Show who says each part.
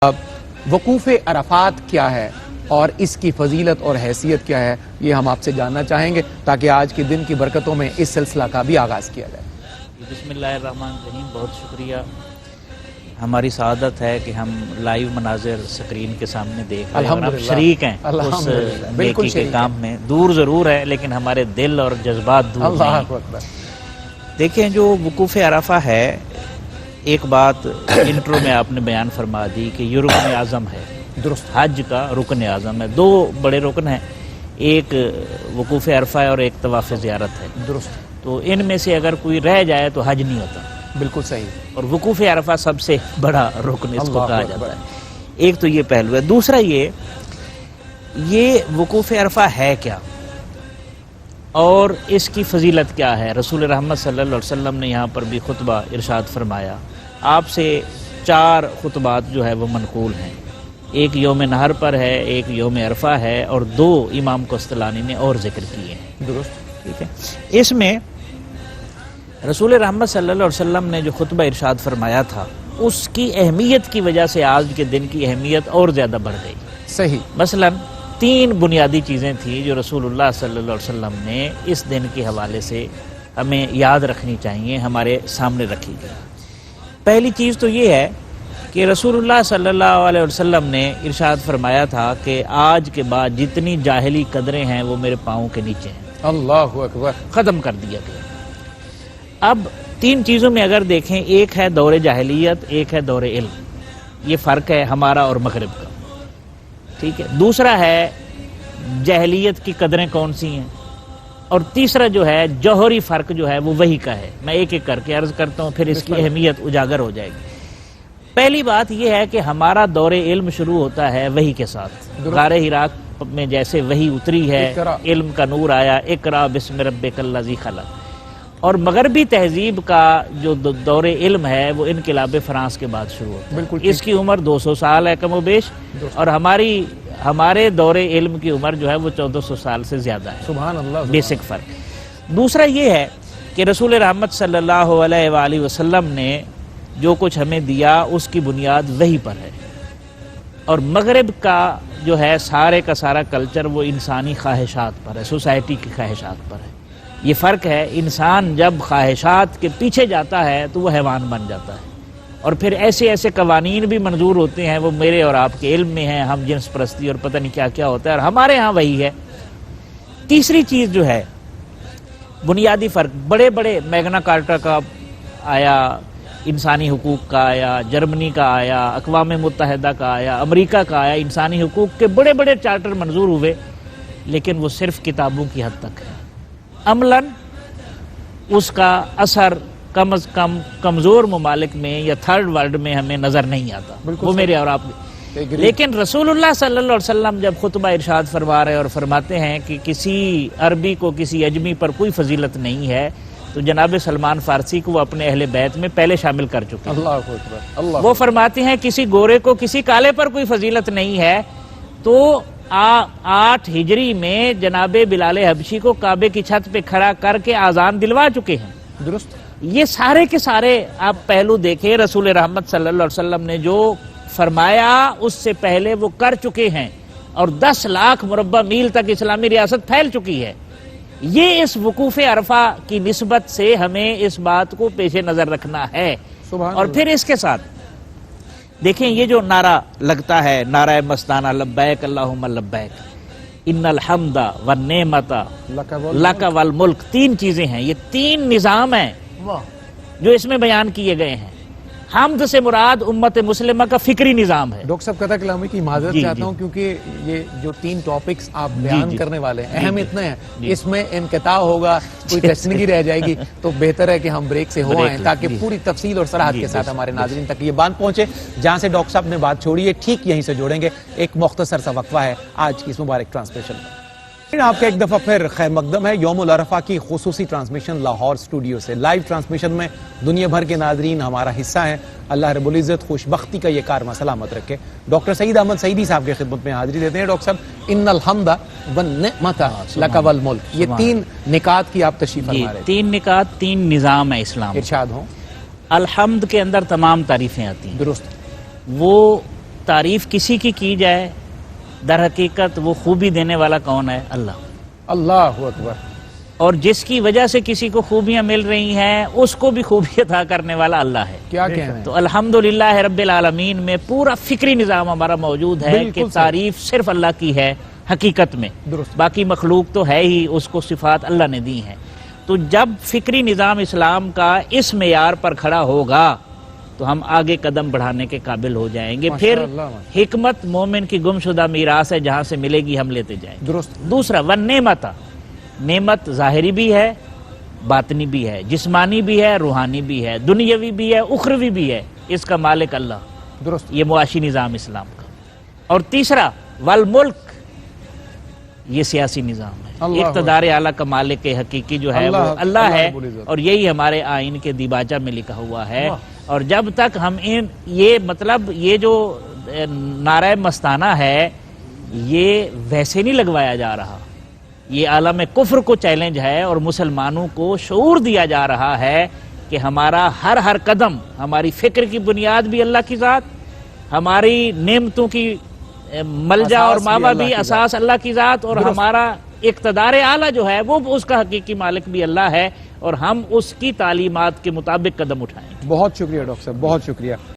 Speaker 1: وقوف عرفات کیا ہے اور اس کی فضیلت اور حیثیت کیا ہے، یہ ہم آپ سے جاننا چاہیں گے تاکہ آج کے دن کی برکتوں میں اس سلسلہ کا بھی آغاز کیا جائے۔
Speaker 2: بسم اللہ الرحمن الرحیم، بہت شکریہ۔ ہماری سعادت ہے کہ ہم لائیو مناظر سکرین کے سامنے دیکھ رہے ہیں اور ہم شریک ہیں اس نیکی کے کام میں۔ دور ضرور ہے لیکن ہمارے دل اور جذبات دور نہیں۔ دیکھیں، جو وقوف عرفہ ہے، ایک بات انٹرو میں آپ نے بیان فرما دی کہ یہ رکن اعظم ہے، درست، حج کا رکن اعظم ہے۔ دو بڑے رکن ہیں، ایک وقوف عرفہ ہے اور ایک طواف زیارت ہے، درست۔ تو ان میں سے اگر کوئی رہ جائے تو حج نہیں ہوتا۔
Speaker 1: بالکل صحیح۔
Speaker 2: اور وقوف عرفہ سب سے بڑا رکن اس کو کہا جاتا ہے۔ ایک تو یہ پہلو ہے۔ دوسرا یہ وقوف عرفہ ہے کیا اور اس کی فضیلت کیا ہے؟ رسول رحمت صلی اللہ علیہ وسلم نے یہاں پر بھی خطبہ ارشاد فرمایا۔ آپ سے 4 خطبات جو ہے وہ منقول ہیں، ایک یوم نہر پر ہے، ایک یوم عرفہ ہے، اور 2 امام قسطلانی نے اور ذکر کیے ہیں، درست، ٹھیک ہے۔ اس میں رسول رحمت صلی اللہ علیہ وسلم نے جو خطبہ ارشاد فرمایا تھا، اس کی اہمیت کی وجہ سے آج کے دن کی اہمیت اور زیادہ بڑھ گئی۔
Speaker 1: صحیح۔
Speaker 2: مثلا 3 بنیادی چیزیں تھیں جو رسول اللہ صلی اللہ علیہ وسلم نے اس دن کے حوالے سے ہمیں یاد رکھنی چاہیے، ہمارے سامنے رکھی گئی۔ پہلی چیز تو یہ ہے کہ رسول اللہ صلی اللہ علیہ وسلم نے ارشاد فرمایا تھا کہ آج کے بعد جتنی جاہلی قدریں ہیں وہ میرے پاؤں کے نیچے ہیں۔
Speaker 1: اللہ اکبر۔
Speaker 2: ختم کر دیا گیا۔ اب 3 چیزوں میں اگر دیکھیں، ایک ہے دور جاہلیت، ایک ہے دور علم، یہ فرق ہے ہمارا اور مغرب کا، ٹھیک ہے۔ دوسرا ہے جاہلیت کی قدریں کون سی ہیں، اور تیسرا جو ہے جوہری فرق جو ہے وہ وحی کا ہے۔ میں ایک ایک کر کے عرض کرتا ہوں، پھر اس کی اہمیت اجاگر ہو جائے گی۔ پہلی بات یہ ہے کہ ہمارا دور علم شروع ہوتا ہے وحی کے ساتھ۔ غار حراء میں جیسے وحی اتری ہے، علم کا نور آیا، اقرا بسم ربک الذی خلق۔ اور مغربی تہذیب کا جو دور علم ہے وہ انقلاب فرانس کے بعد شروع ہوتا ہے۔ اس کی عمر 200 سال ہے کم و بیش، اور ہمارے دور علم کی عمر جو ہے وہ 1400 سال سے زیادہ ہے۔
Speaker 1: سبحان اللہ۔
Speaker 2: بیسک فرق۔ دوسرا یہ ہے کہ رسول رحمت صلی اللہ علیہ وآلہ وسلم نے جو کچھ ہمیں دیا اس کی بنیاد وحی پر ہے، اور مغرب کا جو ہے سارے کا سارا کلچر وہ انسانی خواہشات پر ہے، سوسائٹی کی خواہشات پر ہے۔ یہ فرق ہے، انسان جب خواہشات کے پیچھے جاتا ہے تو وہ حیوان بن جاتا ہے، اور پھر ایسے قوانین بھی منظور ہوتے ہیں، وہ میرے اور آپ کے علم میں ہیں، ہم جنس پرستی اور پتہ نہیں کیا کیا ہوتا ہے، اور ہمارے ہاں وہی ہے۔ تیسری چیز جو ہے بنیادی فرق، بڑے میگنا کارٹا کا آیا، انسانی حقوق کا آیا، جرمنی کا آیا، اقوام متحدہ کا آیا، امریکہ کا آیا، انسانی حقوق کے بڑے چارٹر منظور ہوئے، لیکن وہ صرف کتابوں کی حد تک ہے۔ عملاً اس کا اثر کم از کم کمزور ممالک میں یا تھرڈ ورلڈ میں ہمیں نظر نہیں آتا، وہ میرے اور آپ۔ لیکن رسول اللہ صلی اللہ علیہ وسلم جب خطبہ ارشاد فرما رہے اور فرماتے ہیں کہ کسی عربی کو کسی اجمی پر کوئی فضیلت نہیں ہے، تو جناب سلمان فارسی کو وہ اپنے اہل بیت میں پہلے شامل کر چکے ہیں۔ وہ فرماتے ہیں کسی گورے کو کسی کالے پر کوئی فضیلت نہیں ہے، تو 8 ہجری میں جناب بلال حبشی کو کعبے کی چھت پہ کھڑا کر کے آذان دلوا چکے ہیں، درست۔ یہ سارے کے سارے آپ پہلو دیکھیں، رسول رحمت صلی اللہ علیہ وسلم نے جو فرمایا اس سے پہلے وہ کر چکے ہیں، اور 10 لاکھ مربع میل تک اسلامی ریاست پھیل چکی ہے۔ یہ اس وقوف عرفہ کی نسبت سے ہمیں اس بات کو پیش نظر رکھنا ہے۔ اور پھر اس کے ساتھ دیکھیں، یہ جو نعرہ لگتا ہے، نعرہ مستانہ لبیک اللہم لبیک، ان الحمد والنعمت لک والملک، 3 چیزیں ہیں، یہ 3 نظام ہیں جو اس میں بیان کیے گئے ہیں۔ حمد سے مراد امت مسلمہ کا فکری نظام ہے۔
Speaker 1: ڈاکٹر صاحب قطع کلامی کی معذرت چاہتا ہوں، کیونکہ یہ جو 3 ٹاپکس آپ بیان کرنے والے ہیں اہم اتنے ہیں، اس میں انقطاع ہوگا، کوئی تشنگی رہ جائے گی، تو بہتر ہے کہ ہم بریک سے ہو آئیں تاکہ پوری تفصیل اور صراحت کے ساتھ ہمارے ناظرین تک یہ بات پہنچے۔ جہاں سے ڈاکٹر صاحب نے بات چھوڑی ہے ٹھیک یہیں سے جوڑیں گے۔ ایک مختصر سا وقفہ ہے آج کی اس مبارک ٹرانسمیشن میں۔ آپ کا ایک دفعہ پھر خیر مقدم ہے یوم العرفہ کی خصوصی ٹرانسمیشن لاہور اسٹوڈیو سے۔ لائیو ٹرانسمیشن میں دنیا بھر کے ناظرین ہمارا حصہ ہیں۔ اللہ رب العزت خوشبختی کا یہ کارواں سلامت رکھے۔ ڈاکٹر سعید احمد سعیدی صاحب کی خدمت میں حاضری دیتے ہیں۔ ڈاکٹر صاحب، ان الحمد والنعمت لک والملک، یہ 3 نکات کی آپ تشریح فرما رہے ہیں۔
Speaker 2: 3 نکات، 3 نظام ہے اسلام۔
Speaker 1: ارشاد ہوں۔
Speaker 2: الحمد کے اندر تمام تعریفیں آتی ہیں،
Speaker 1: درست۔
Speaker 2: وہ تعریف کسی کی جائے، در حقیقت وہ خوبی دینے والا کون ہے؟ اللہ۔
Speaker 1: اللہ اکبر۔
Speaker 2: اور جس کی وجہ سے کسی کو خوبیاں مل رہی ہیں اس کو بھی خوبی عطا کرنے والا اللہ ہے۔
Speaker 1: کیا کہنا ہے؟
Speaker 2: تو الحمدللہ رب العالمین میں پورا فکری نظام ہمارا موجود ہے کہ تعریف صرف اللہ کی ہے حقیقت میں،
Speaker 1: درست۔
Speaker 2: باقی مخلوق تو ہے ہی، اس کو صفات اللہ نے دی ہیں۔ تو جب فکری نظام اسلام کا اس معیار پر کھڑا ہوگا تو ہم آگے قدم بڑھانے کے قابل ہو جائیں گے۔ پھر حکمت مومن کی گمشدہ میراث ہے، جہاں سے ملے گی ہم لیتے جائیں گے۔
Speaker 1: درست۔
Speaker 2: دوسرا والنعمت، نعمت ظاہری بھی ہے، باطنی بھی ہے، جسمانی بھی ہے، روحانی بھی ہے، دنیاوی بھی ہے، اخروی بھی ہے، اس کا مالک اللہ۔
Speaker 1: درست۔
Speaker 2: یہ معاشی نظام اسلام کا۔ اور تیسرا والملک، یہ سیاسی نظام ہے، اقتدار اعلیٰ کا مالک حقیقی جو ہے وہ اللہ ہے، اور یہی ہمارے آئین کے دیباچہ میں لکھا ہوا ہے۔ اور جب تک ہم یہ جو نعرہ مستانہ ہے یہ ویسے نہیں لگوایا جا رہا، یہ عالم کفر کو چیلنج ہے، اور مسلمانوں کو شعور دیا جا رہا ہے کہ ہمارا ہر قدم، ہماری فکر کی بنیاد بھی اللہ کی ذات، ہماری نعمتوں کی ملجا اور ماوا بھی اساس اللہ کی ذات، اور ہمارا اقتدار اعلیٰ جو ہے وہ اس کا حقیقی مالک بھی اللہ ہے، اور ہم اس کی تعلیمات کے مطابق قدم اٹھائیں۔
Speaker 1: بہت شکریہ ڈاکٹر صاحب، بہت شکریہ۔